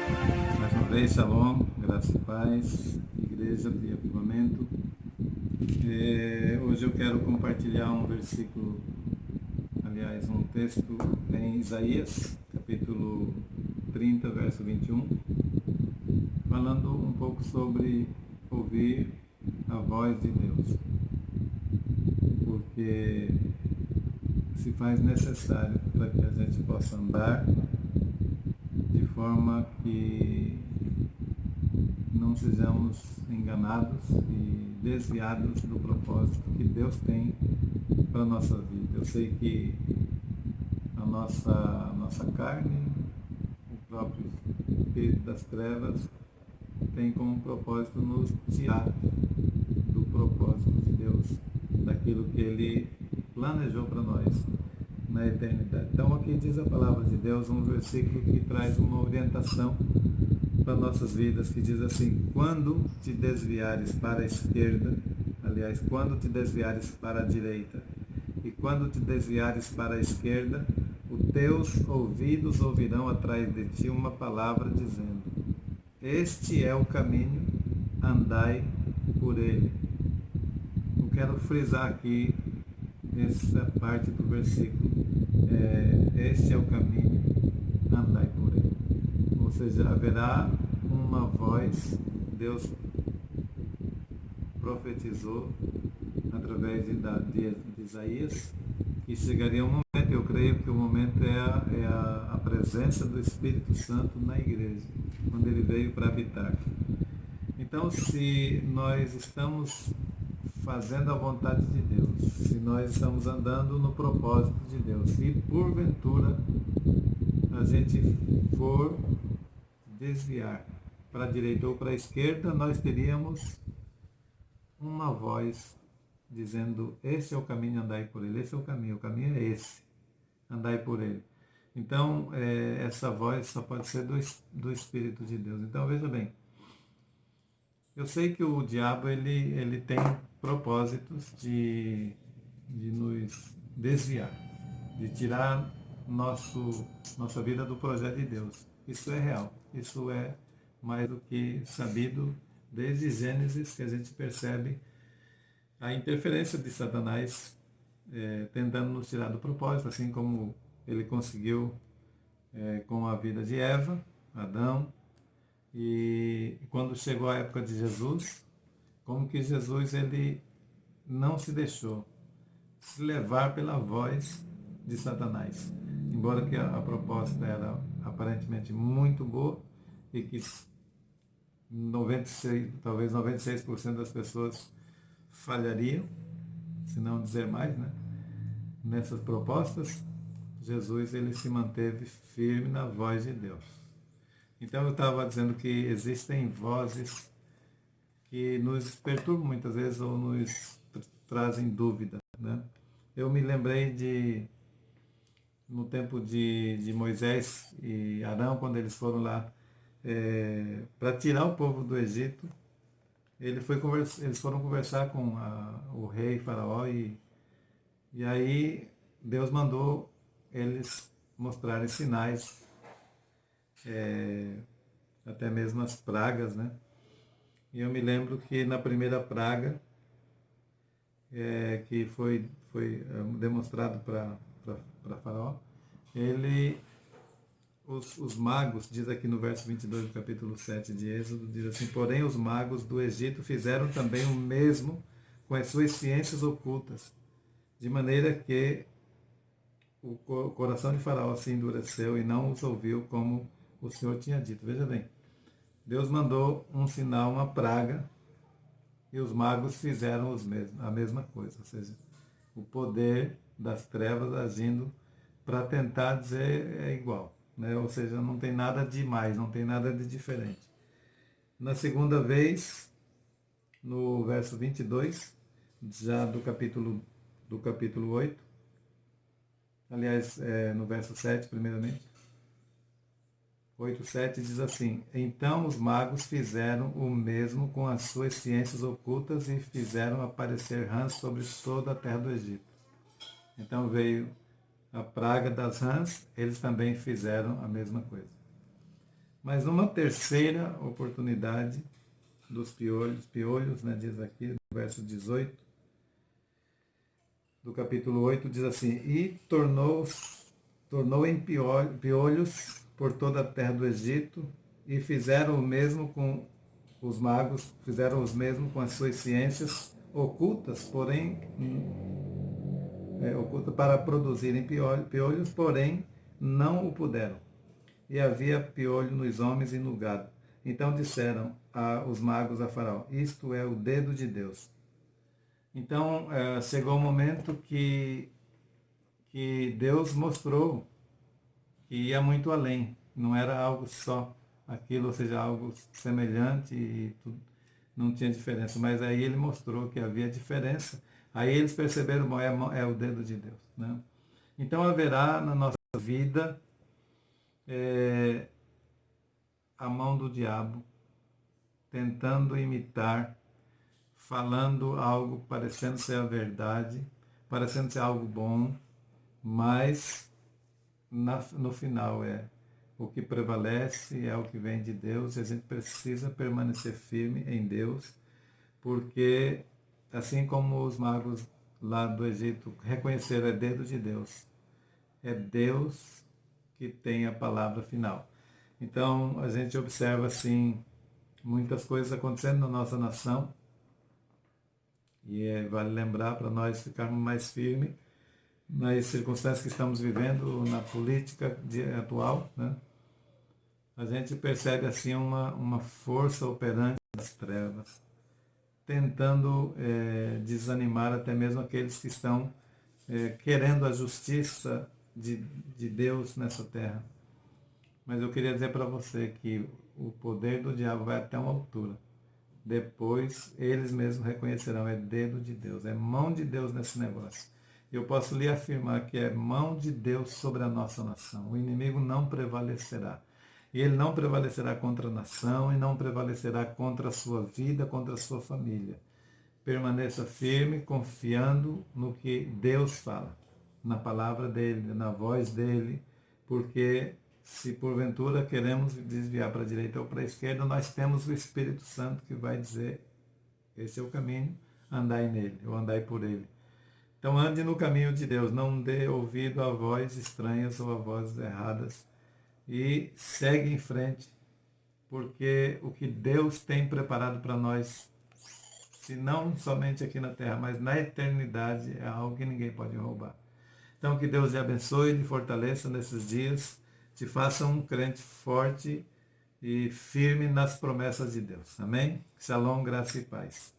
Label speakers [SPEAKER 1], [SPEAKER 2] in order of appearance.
[SPEAKER 1] Mais uma vez, Shalom, graça e paz, Igreja de Avivamento. Hoje eu quero compartilhar um versículo, aliás, um texto em Isaías, capítulo 30, verso 21, falando um pouco sobre ouvir a voz de Deus, porque se faz necessário para que a gente possa andar de forma que não sejamos enganados e desviados do propósito que Deus tem para a nossa vida. Eu sei que a nossa carne, o próprio espírito das trevas, tem como propósito nos tirar do propósito de Deus, daquilo que Ele planejou para nós na eternidade. Então aqui diz a palavra de Deus, um versículo que traz uma orientação para nossas vidas, que diz assim: quando te desviares para a esquerda, aliás, quando te desviares para a direita, e quando te desviares para a esquerda, os teus ouvidos ouvirão atrás de ti uma palavra dizendo: este é o caminho, andai por ele. Eu quero frisar aqui essa parte do versículo. Este é o caminho, andai por ele. Ou seja, haverá uma voz, Deus profetizou através de Isaías, que chegaria um momento, eu creio que o momento é a presença do Espírito Santo na igreja, quando ele veio para habitar. Então, se nós estamos fazendo a vontade de Deus, se nós estamos andando no propósito de Deus, e porventura a gente for desviar para a direita ou para a esquerda, nós teríamos uma voz dizendo: esse é o caminho, andai por ele. Esse é o caminho é esse, andai por ele. Então, essa voz só pode ser do Espírito de Deus. Então, veja bem, eu sei que o diabo ele tem propósitos de nos desviar, de tirar nossa vida do projeto de Deus. Isso é real, isso é mais do que sabido desde Gênesis, que a gente percebe a interferência de Satanás tentando nos tirar do propósito, assim como ele conseguiu com a vida de Eva, Adão, e quando chegou a época de Jesus, como que Jesus ele não se deixou se levar pela voz de Satanás. Embora que a proposta era aparentemente muito boa e que 96, talvez 96% das pessoas falhariam, se não dizer mais, né? Nessas propostas, Jesus ele se manteve firme na voz de Deus. Então eu estava dizendo que existem vozes que nos perturbam muitas vezes ou nos trazem dúvida, né? Eu me lembrei no tempo de Moisés e Arão, quando eles foram lá para tirar o povo do Egito, eles foram conversar com o rei Faraó e aí Deus mandou eles mostrarem sinais, até mesmo as pragas, né? E eu me lembro que na primeira praga, que foi demonstrado para Faraó, ele, os magos, diz aqui no verso 22 do capítulo 7 de Êxodo, diz assim: porém os magos do Egito fizeram também o mesmo com as suas ciências ocultas, de maneira que o coração de Faraó se endureceu e não os ouviu como o Senhor tinha dito. Veja bem, Deus mandou um sinal, uma praga, e os magos fizeram a mesma coisa, ou seja, o poder das trevas agindo para tentar dizer é igual, né? Ou seja, não tem nada de mais, não tem nada de diferente. Na segunda vez, no verso 22, já do capítulo 8, aliás, no verso 7, primeiramente, 8:7 diz assim: então os magos fizeram o mesmo com as suas ciências ocultas e fizeram aparecer rãs sobre toda a terra do Egito. Então veio a praga das rãs, eles também fizeram a mesma coisa. Mas numa terceira oportunidade dos piolhos, né, diz aqui no verso 18 do capítulo 8, diz assim: e tornou em piolhos por toda a terra do Egito, e fizeram o mesmo com os magos, fizeram o mesmo com as suas ciências ocultas, porém ocultas para produzirem piolhos, porém não o puderam. E havia piolho nos homens e no gado. Então disseram os magos a Faraó: isto é o dedo de Deus. Então chegou o momento que Deus mostrou que ia muito além. Não era algo só aquilo, ou seja, algo semelhante e tudo, não tinha diferença. Mas aí ele mostrou que havia diferença. Aí eles perceberam, bom, é o dedo de Deus, né? Então haverá na nossa vida a mão do diabo tentando imitar, falando algo parecendo ser a verdade, parecendo ser algo bom, mas no final o que prevalece, é o que vem de Deus, e a gente precisa permanecer firme em Deus, porque assim como os magos lá do Egito reconheceram, é dedo de Deus, é Deus que tem a palavra final. Então a gente observa assim muitas coisas acontecendo na nossa nação, e vale lembrar para nós ficarmos mais firmes nas circunstâncias que estamos vivendo, na política atual, né? A gente percebe assim uma força operante das trevas, tentando desanimar até mesmo aqueles que estão querendo a justiça de Deus nessa terra. Mas eu queria dizer para você que o poder do diabo vai até uma altura. Depois eles mesmos reconhecerão, é dedo de Deus, é mão de Deus nesse negócio. Eu posso lhe afirmar que é mão de Deus sobre a nossa nação. O inimigo não prevalecerá. E ele não prevalecerá contra a nação e não prevalecerá contra a sua vida, contra a sua família. Permaneça firme, confiando no que Deus fala, na palavra dele, na voz dele, porque se porventura queremos desviar para a direita ou para a esquerda, nós temos o Espírito Santo que vai dizer: esse é o caminho, andai nele, ou andai por ele. Então ande no caminho de Deus, não dê ouvido a vozes estranhas ou a vozes erradas, e segue em frente, porque o que Deus tem preparado para nós, se não somente aqui na terra, mas na eternidade, é algo que ninguém pode roubar. Então que Deus te abençoe e te fortaleça nesses dias, te faça um crente forte e firme nas promessas de Deus. Amém? Shalom, graça e paz.